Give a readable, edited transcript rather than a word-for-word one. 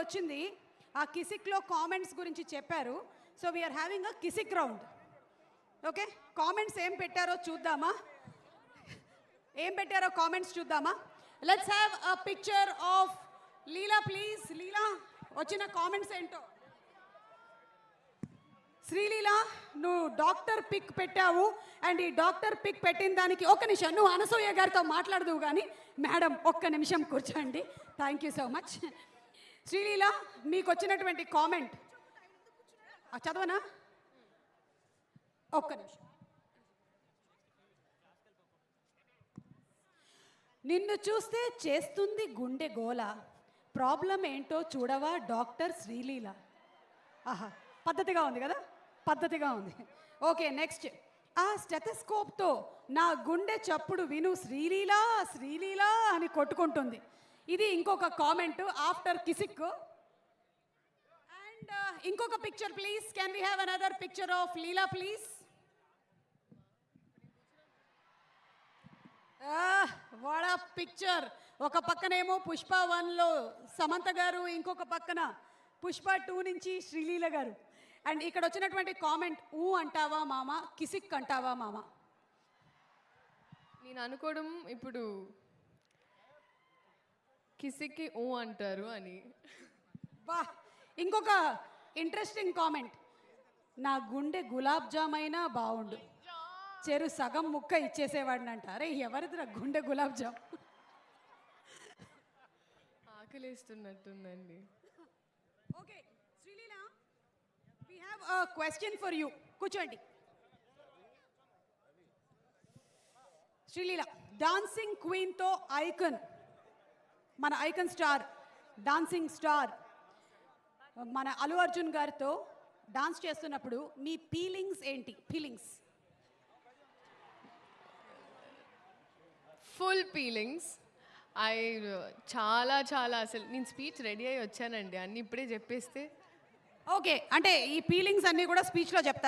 వచ్చింది. ఆ కిసిక్లో కామెంట్స్ గురించి చెప్పారు. So we are having a Kissik round. Okay, comments ఏం పెట్టారో చూద్దామా? కామెంట్స్ చూద్దామా? Let's have a picture of Leela please. Leela, వచ్చిన కామెంట్స్ ఏంటో. శ్రీలీల, నువ్వు డాక్టర్ పిక్ పెట్టావు. అండ్ ఈ డాక్టర్ పిక్ పెట్టిన దానికి ఒక్క నిమిషం, నువ్వు అనసూయ గారితో మాట్లాడదువు కానీ. మేడం, ఒక్క నిమిషం కూర్చోండి. Thank you so much. Sreeleela, మీకు వచ్చినటువంటి కామెంట్ చదవనా? ఒక్క నిమిషం. నిన్ను చూస్తే చేస్తుంది గుండె గోల, ప్రాబ్లం ఏంటో చూడవా డాక్టర్ శ్రీలీల. ఆహా, పద్ధతిగా ఉంది కదా, పద్ధతిగా ఉంది. Okay, next. ఆ స్టెథోస్కోప్తో నా గుండె చప్పుడు విను శ్రీలీల శ్రీలీల అని కొట్టుకుంటుంది. ఇది ఇంకొక కామెంట్ ఆఫ్టర్ కిసిక్. అండ్ ఇంకొక picture please. Can we have another picture of Leela please? What ఆ పిక్చర్. ఒక పక్కనేమో పుష్ప 1లో సమంత గారు, ఇంకొక పక్కన పుష్ప 2 నుంచి శ్రీలీల గారు. అండ్ ఇక్కడ వచ్చినటువంటి కామెంట్, ఊ అంటావా మామ, కిసిక్ అంటావా మామ? నేను అనుకోవడం ఇప్పుడు కిసిక్కి ఊ అంటారు అని. బా, ఇంకొక ఇంట్రెస్టింగ్ కామెంట్, నా గుండె గులాబ్ జామ్ అయినా బాగుండు, చెరు సగం ముక్క ఇచ్చేసేవాడిని అంట. అరే, ఎవరిదిరా గుండె గులాబ్ జామ్? ఆకలేస్తున్నట్టుందండి. Okay Sreeleela, we have a question for you. కూర్చోండి. శ్రీలీల, డాన్సింగ్ క్వీన్తో ఐకన్, మన ఐకన్ స్టార్, డాన్సింగ్ స్టార్ మన అల్లు అర్జున్ గారితో డాన్స్ చేస్తున్నప్పుడు మీ ఫీలింగ్స్ ఏంటి? ఫీలింగ్స్? Full feelings. చాలా చాలా అసలు నేను స్పీచ్ రెడీ అయ్యి వచ్చానండి, అన్నీ ఇప్పుడే చెప్పేస్తే. ఓకే, అంటే ఈ ఫీలింగ్స్ అన్నీ కూడా స్పీచ్లో చెప్తారు.